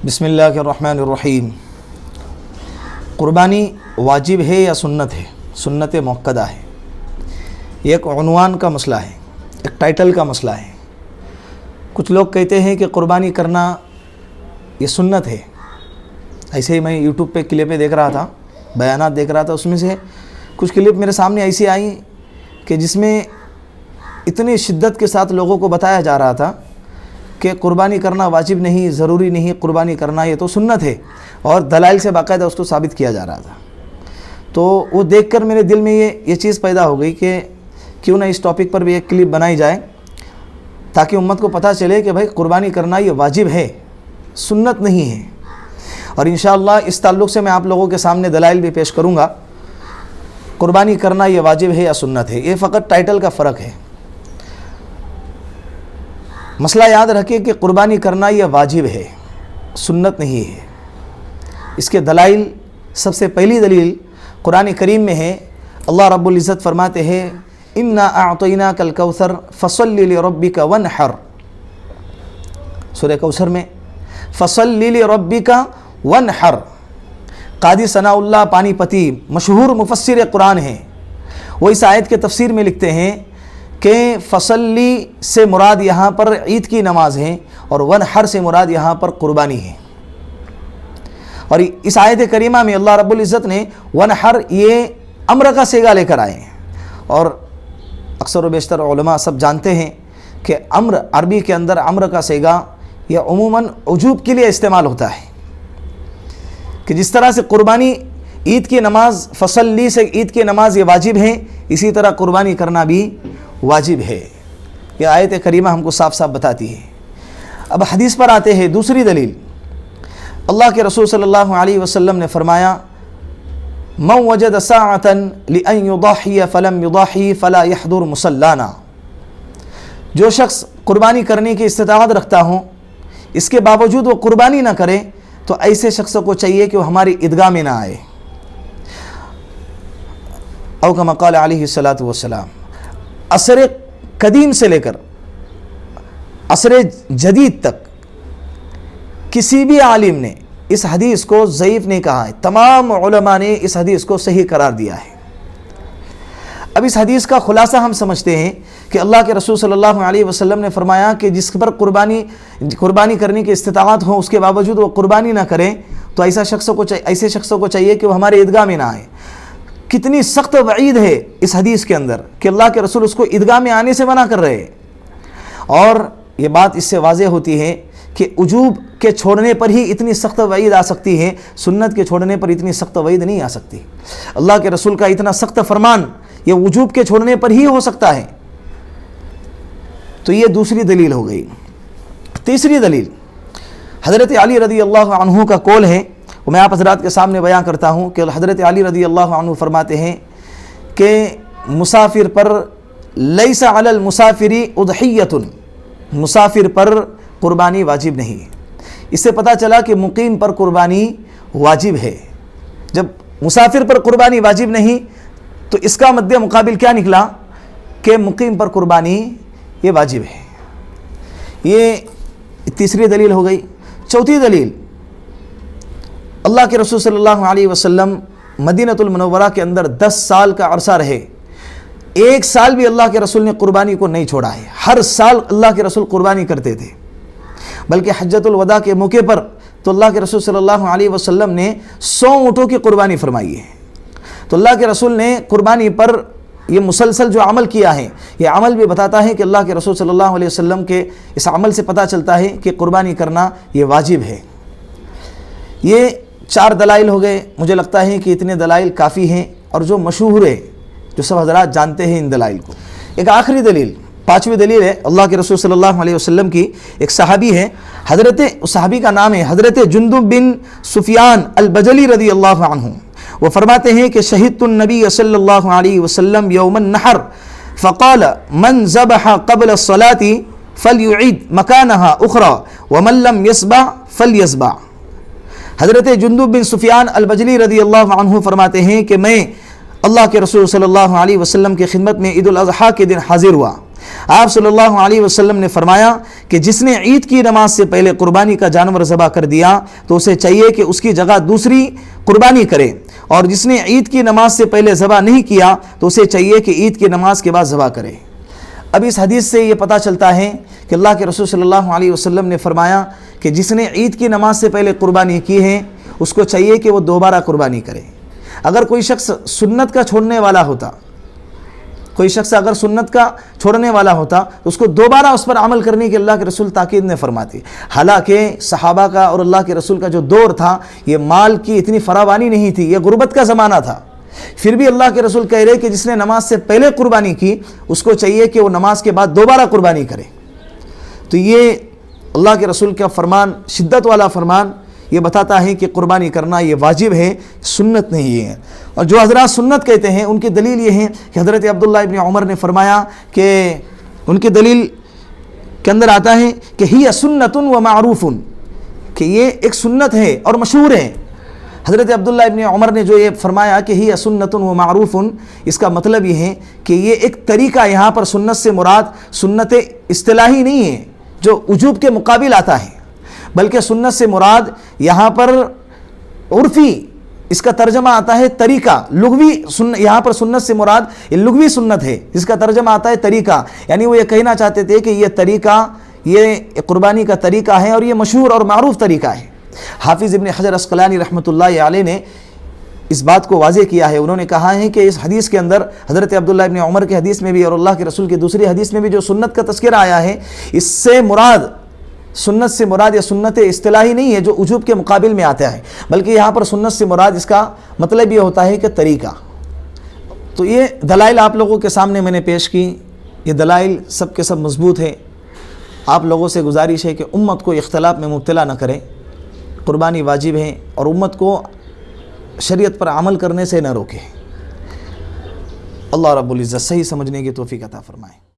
بسم اللہ الرحمن الرحیم۔ قربانی واجب ہے یا سنت ہے؟ سنت مؤکدہ ہے۔ یہ ایک عنوان کا مسئلہ ہے، ایک ٹائٹل کا مسئلہ ہے۔ کچھ لوگ کہتے ہیں کہ قربانی کرنا یہ سنت ہے۔ ایسے ہی میں یوٹیوب پہ کلپیں دیکھ رہا تھا، بیانات دیکھ رہا تھا، اس میں سے کچھ کلپ میرے سامنے ایسی آئیں کہ جس میں اتنی شدت کے ساتھ لوگوں کو بتایا جا رہا تھا کہ قربانی کرنا واجب نہیں، ضروری نہیں، قربانی کرنا یہ تو سنت ہے، اور دلائل سے باقاعدہ اس کو ثابت کیا جا رہا تھا۔ تو وہ دیکھ کر میرے دل میں یہ چیز پیدا ہو گئی کہ کیوں نہ اس ٹاپک پر بھی ایک کلپ بنائی جائے تاکہ امت کو پتہ چلے کہ بھائی قربانی کرنا یہ واجب ہے، سنت نہیں ہے۔ اور انشاءاللہ اس تعلق سے میں آپ لوگوں کے سامنے دلائل بھی پیش کروں گا۔ قربانی کرنا یہ واجب ہے یا سنت ہے، یہ فقط ٹائٹل کا فرق ہے۔ مسئلہ یاد رکھیں کہ قربانی کرنا یہ واجب ہے، سنت نہیں ہے۔ اس کے دلائل، سب سے پہلی دلیل قرآن کریم میں ہے۔ اللہ رب العزت فرماتے ہیں اِنَّا أَعْطَيْنَاكَ الْكَوْثَرَ فَصَلِّ لِرَبِّكَ وَانْحَرْ۔ سورہ کوثر میں فَصَلِّ لِرَبِّكَ وَانْحَرْ۔ قاضی ثناء اللہ پانی پتی مشہور مفسر قرآن ہیں، وہ اس آیت کے تفسیر میں لکھتے ہیں کہ فصلی سے مراد یہاں پر عید کی نماز ہے، اور ونحر سے مراد یہاں پر قربانی ہے۔ اور اس آیت کریمہ میں اللہ رب العزت نے ونحر یہ امر کا صیغہ لے کر آئے ہیں، اور اکثر و بیشتر علماء سب جانتے ہیں کہ امر عربی کے اندر امر کا صیغہ یہ عموماً وجوب کے لیے استعمال ہوتا ہے، کہ جس طرح سے قربانی عید کی نماز فصلی سے عید کی نماز یہ واجب ہے، اسی طرح قربانی کرنا بھی واجب ہے۔ یہ آیت کریمہ ہم کو صاف صاف بتاتی ہے۔ اب حدیث پر آتے ہیں۔ دوسری دلیل، اللہ کے رسول صلی اللہ علیہ وسلم نے فرمایا من وجد ساعة لأن يضحي فلم يضحي فلا يحضر مصلانا۔ جو شخص قربانی کرنے کی استطاعت رکھتا ہوں، اس کے باوجود وہ قربانی نہ کرے، تو ایسے شخص کو چاہیے کہ وہ ہماری عیدگاہ میں نہ آئے۔ او کما قال علیہ الصلاۃ والسلام۔ عصر قدیم سے لے کر عصر جدید تک کسی بھی عالم نے اس حدیث کو ضعیف نہیں کہا ہے، تمام علماء نے اس حدیث کو صحیح قرار دیا ہے۔ اب اس حدیث کا خلاصہ ہم سمجھتے ہیں کہ اللہ کے رسول صلی اللہ علیہ وسلم نے فرمایا کہ جس پر قربانی کرنے کی استطاعت ہو، اس کے باوجود وہ قربانی نہ کرے، تو ایسے شخصوں کو چاہیے کہ وہ ہمارے عیدگاہ میں نہ آئے۔ کتنی سخت وعید ہے اس حدیث کے اندر کہ اللہ کے رسول اس کو عیدگاہ میں آنے سے منع کر رہے ہیں۔ اور یہ بات اس سے واضح ہوتی ہے کہ وجوب کے چھوڑنے پر ہی اتنی سخت وعید آ سکتی ہے، سنت کے چھوڑنے پر اتنی سخت وعید نہیں آ سکتی۔ اللہ کے رسول کا اتنا سخت فرمان یہ وجوب کے چھوڑنے پر ہی ہو سکتا ہے۔ تو یہ دوسری دلیل ہو گئی۔ تیسری دلیل حضرت علی رضی اللہ عنہ کا قول ہے، وہ میں آپ حضرات کے سامنے بیان کرتا ہوں کہ حضرت علی رضی اللہ عنہ فرماتے ہیں کہ مسافر پر لیس علی المسافر اضحیۃ، مسافر پر قربانی واجب نہیں۔ اس سے پتہ چلا کہ مقیم پر قربانی واجب ہے۔ جب مسافر پر قربانی واجب نہیں تو اس کا مد مقابل کیا نکلا کہ مقیم پر قربانی یہ واجب ہے۔ یہ تیسری دلیل ہو گئی۔ چوتھی دلیل، اللہ کے رسول صلی اللہ علیہ وسلم مدینہ المنورہ کے اندر 10 سال کا عرصہ رہے، ایک سال بھی اللہ کے رسول نے قربانی کو نہیں چھوڑا ہے۔ ہر سال اللہ کے رسول قربانی کرتے تھے، بلکہ حجۃ الوداع کے موقع پر تو اللہ کے رسول صلی اللہ علیہ وسلم نے 100 اونٹوں کی قربانی فرمائی ہے۔ تو اللہ کے رسول نے قربانی پر یہ مسلسل جو عمل کیا ہے، یہ عمل بھی بتاتا ہے کہ اللہ کے رسول صلی اللہ علیہ وسلم کے اس عمل سے پتہ چلتا ہے کہ قربانی کرنا یہ واجب ہے۔ یہ 4 دلائل ہو گئے۔ مجھے لگتا ہے کہ اتنے دلائل کافی ہیں، اور جو مشہور ہے، جو سب حضرات جانتے ہیں ان دلائل کو۔ ایک آخری دلیل، 5ویں دلیل ہے اللہ کے رسول صلی اللہ علیہ وسلم کی۔ ایک صحابی ہے، صحابی کا نام ہے حضرت جندب بن سفیان البجلی رضی اللہ عنہ۔ وہ فرماتے ہیں کہ شہدت النبی صلی اللہ علیہ وسلم یوم النحر فقال من ذبح قبل الصلاة فلیعید مکانها اخرى ومن لم یسبع فلیسبع۔ حضرت جندب بن سفیان البجلی رضی اللہ عنہ فرماتے ہیں کہ میں اللہ کے رسول صلی اللہ علیہ وسلم کی خدمت میں عید الاضحیٰ کے دن حاضر ہوا۔ آپ صلی اللہ علیہ وسلم نے فرمایا کہ جس نے عید کی نماز سے پہلے قربانی کا جانور ذبح کر دیا تو اسے چاہیے کہ اس کی جگہ دوسری قربانی کرے، اور جس نے عید کی نماز سے پہلے ذبح نہیں کیا تو اسے چاہیے کہ عید کی نماز کے بعد ذبح کرے۔ اب اس حدیث سے یہ پتہ چلتا ہے کہ اللہ کے رسول صلی اللہ علیہ وسلم نے فرمایا کہ جس نے عید کی نماز سے پہلے قربانی کی ہے اس کو چاہیے کہ وہ دوبارہ قربانی کرے۔ اگر کوئی شخص سنت کا چھوڑنے والا ہوتا، اگر سنت کا چھوڑنے والا ہوتا تو اس کو دوبارہ اس پر عمل کرنے کی اللہ کے رسول تاکید نے فرماتی۔ حالانکہ صحابہ کا اور اللہ کے رسول کا جو دور تھا یہ مال کی اتنی فراوانی نہیں تھی، یہ غربت کا زمانہ تھا، پھر بھی اللہ کے رسول کہہ رہے کہ جس نے نماز سے پہلے قربانی کی اس کو چاہیے کہ وہ نماز کے بعد دوبارہ قربانی کرے۔ تو یہ اللہ کے رسول کا فرمان، شدت والا فرمان، یہ بتاتا ہے کہ قربانی کرنا یہ واجب ہے، سنت نہیں ہے۔ اور جو حضرات سنت کہتے ہیں ان کی دلیل یہ ہے کہ حضرت عبداللہ ابن عمر نے فرمایا کہ ان کی دلیل کے اندر آتا ہے کہ ہی سنت و معروف، کہ یہ ایک سنت ہے اور مشہور ہے۔ حضرت عبداللہ ابن عمر نے جو یہ فرمایا کہ ہی سنت و معروف، اس کا مطلب یہ ہے کہ یہ ایک طریقہ، یہاں پر سنت سے مراد سنت اصطلاحی نہیں ہے جو وجوب کے مقابل آتا ہے، بلکہ سنت سے مراد یہاں پر عرفی اس کا ترجمہ آتا ہے طریقہ، لغوی یہاں پر سنت سے مراد یہ لغوی سنت ہے جس کا ترجمہ آتا ہے طریقہ، یعنی وہ یہ کہنا چاہتے تھے کہ یہ طریقہ، یہ قربانی کا طریقہ ہے اور یہ مشہور اور معروف طریقہ ہے۔ حافظ ابن حجر عسقلانی رحمۃ اللہ علیہ نے اس بات کو واضح کیا ہے، انہوں نے کہا ہے کہ اس حدیث کے اندر حضرت عبداللہ ابن عمر کے حدیث میں بھی اور اللہ کے رسول کی دوسری حدیث میں بھی جو سنت کا تذکرہ آیا ہے، اس سے مراد، سنت سے مراد یا سنت اصطلاحی نہیں ہے جو وجوب کے مقابل میں آتا ہے، بلکہ یہاں پر سنت سے مراد اس کا مطلب یہ ہوتا ہے کہ طریقہ۔ تو یہ دلائل آپ لوگوں کے سامنے میں نے پیش کی، یہ دلائل سب کے سب مضبوط ہے۔ آپ لوگوں سے گزارش ہے کہ امت کو اختلاف میں مبتلا نہ کریں، قربانی واجب ہے اور امت کو شریعت پر عمل کرنے سے نہ روکیں۔ اللہ رب العزت صحیح سمجھنے کی توفیق عطا فرمائے۔